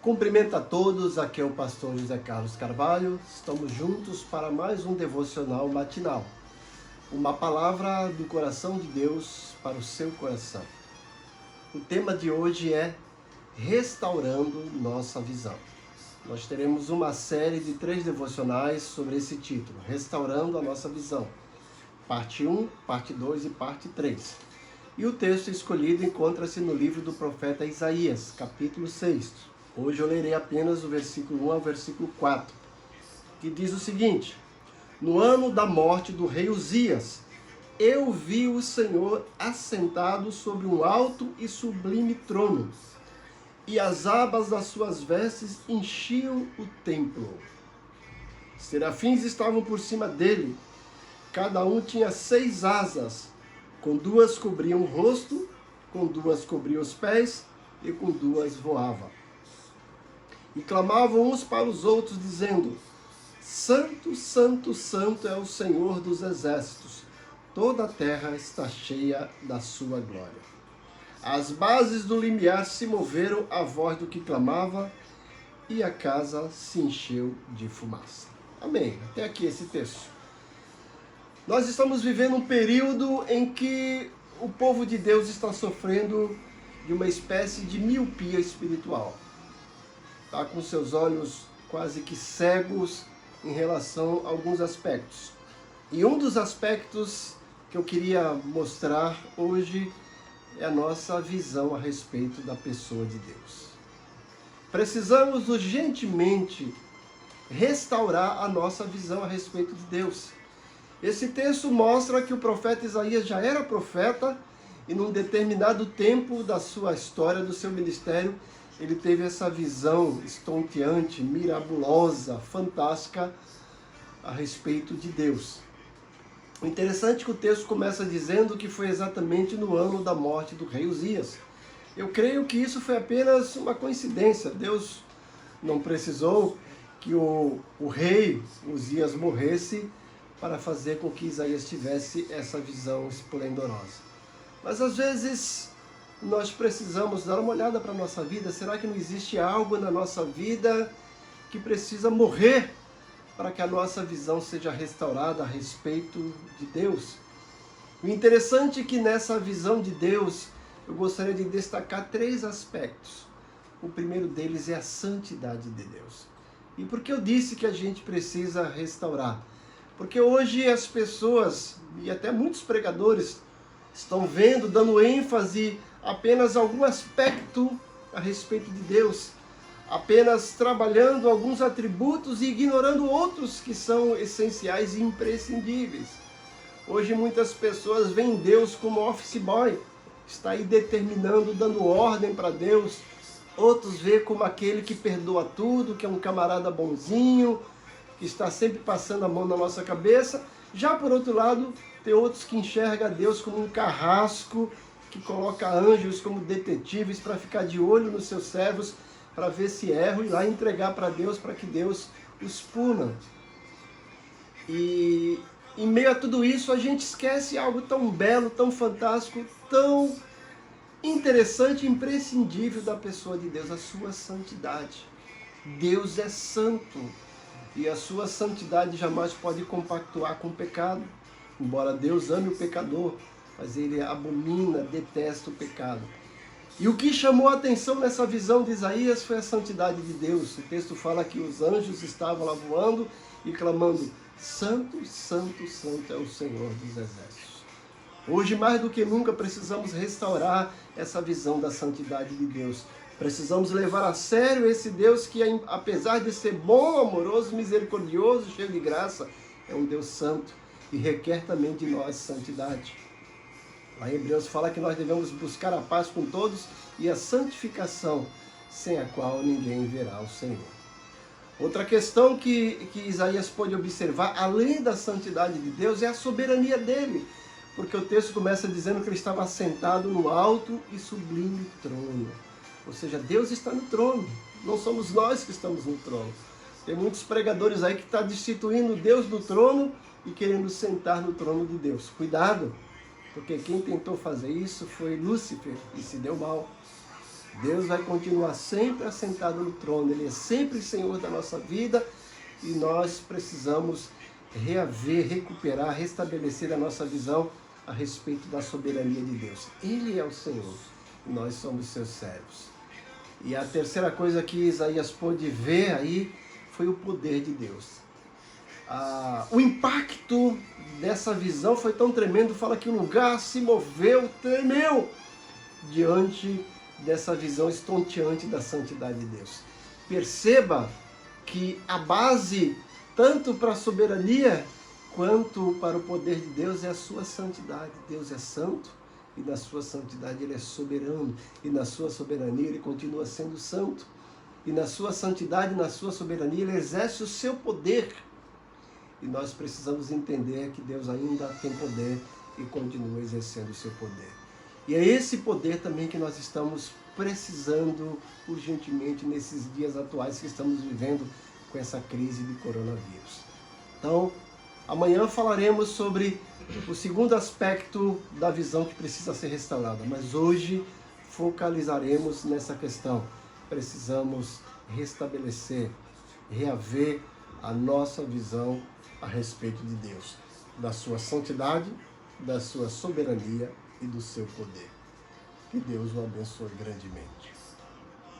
Cumprimento a todos, aqui é o pastor José Carlos Carvalho. Estamos juntos para mais um devocional matinal. Uma palavra do coração de Deus para o seu coração. O tema de hoje é Restaurando Nossa Visão. Nós teremos uma série de 3 devocionais sobre esse título, Restaurando a Nossa Visão. Parte 1, parte 2 e parte 3. E o texto escolhido encontra-se no livro do profeta Isaías, capítulo 6. Hoje eu lerei apenas o versículo 1 ao versículo 4, que diz o seguinte: No ano da morte do rei Uzias, eu vi o Senhor assentado sobre um alto e sublime trono, e as abas das suas vestes enchiam o templo. Serafins estavam por cima dele, cada um tinha 6 asas, com 2 cobriam o rosto, com 2 cobriam os pés, e com 2 voava. E clamavam uns para os outros, dizendo: Santo, Santo, Santo é o Senhor dos exércitos, toda a terra está cheia da sua glória. As bases do limiar se moveram à voz do que clamava, e a casa se encheu de fumaça. Amém. Até aqui esse texto. Nós estamos vivendo um período em que o povo de Deus está sofrendo de uma espécie de miopia espiritual. Está com seus olhos quase que cegos em relação a alguns aspectos. E um dos aspectos que eu queria mostrar hoje é a nossa visão a respeito da pessoa de Deus. Precisamos urgentemente restaurar a nossa visão a respeito de Deus. Esse texto mostra que o profeta Isaías já era profeta e num determinado tempo da sua história, do seu ministério, ele teve essa visão estonteante, mirabulosa, fantástica a respeito de Deus. O interessante é que o texto começa dizendo que foi exatamente no ano da morte do rei Uzias. Eu creio que isso foi apenas uma coincidência. Deus não precisou que o rei Uzias morresse para fazer com que Isaías tivesse essa visão esplendorosa. Mas às vezes nós precisamos dar uma olhada para a nossa vida. Será que não existe algo na nossa vida que precisa morrer para que a nossa visão seja restaurada a respeito de Deus? O interessante é que nessa visão de Deus, eu gostaria de destacar 3 aspectos. O primeiro deles é a santidade de Deus. E por que eu disse que a gente precisa restaurar? Porque hoje as pessoas, e até muitos pregadores, estão vendo, dando ênfase apenas a algum aspecto a respeito de Deus, apenas trabalhando alguns atributos e ignorando outros que são essenciais e imprescindíveis. Hoje muitas pessoas veem Deus como office boy, está aí determinando, dando ordem para Deus. Outros veem como aquele que perdoa tudo, que é um camarada bonzinho, que está sempre passando a mão na nossa cabeça. Já por outro lado, tem outros que enxergam Deus como um carrasco, que coloca anjos como detetives para ficar de olho nos seus servos, para ver se erram e lá entregar para Deus, para que Deus os puna. E em meio a tudo isso, a gente esquece algo tão belo, tão fantástico, tão interessante e imprescindível da pessoa de Deus, a sua santidade. Deus é santo e a sua santidade jamais pode compactuar com o pecado. Embora Deus ame o pecador, mas ele abomina, detesta o pecado. E o que chamou a atenção nessa visão de Isaías foi a santidade de Deus. O texto fala que os anjos estavam lá voando e clamando: Santo, Santo, Santo é o Senhor dos exércitos. Hoje, mais do que nunca, precisamos restaurar essa visão da santidade de Deus. Precisamos levar a sério esse Deus que, apesar de ser bom, amoroso, misericordioso, cheio de graça, é um Deus santo e requer também de nós santidade. Lá em Hebreus fala que nós devemos buscar a paz com todos e a santificação, sem a qual ninguém verá o Senhor. Outra questão que Isaías pôde observar, além da santidade de Deus, é a soberania dele. Porque o texto começa dizendo que ele estava assentado no alto e sublime trono. Ou seja, Deus está no trono, não somos nós que estamos no trono. Tem muitos pregadores aí que estão destituindo Deus do trono e querendo sentar no trono de Deus. Cuidado, porque quem tentou fazer isso foi Lúcifer e se deu mal. Deus vai continuar sempre assentado no trono, Ele é sempre Senhor da nossa vida e nós precisamos reaver, recuperar, restabelecer a nossa visão a respeito da soberania de Deus. Ele é o Senhor, nós somos seus servos. E a terceira coisa que Isaías pôde ver aí foi o poder de Deus. O impacto dessa visão foi tão tremendo, fala que o lugar se moveu, tremeu, diante dessa visão estonteante da santidade de Deus. Perceba que a base, tanto para a soberania, quanto para o poder de Deus, é a sua santidade. Deus é santo, e na sua santidade Ele é soberano, e na sua soberania Ele continua sendo santo, e na sua santidade, na sua soberania, Ele exerce o seu poder. E nós precisamos entender que Deus ainda tem poder e continua exercendo o seu poder. E é esse poder também que nós estamos precisando urgentemente nesses dias atuais que estamos vivendo com essa crise de coronavírus. Então, amanhã falaremos sobre o segundo aspecto da visão que precisa ser restaurada, mas hoje focalizaremos nessa questão. Precisamos restabelecer, reaver a nossa visão a respeito de Deus, da sua santidade, da sua soberania e do seu poder. Que Deus o abençoe grandemente.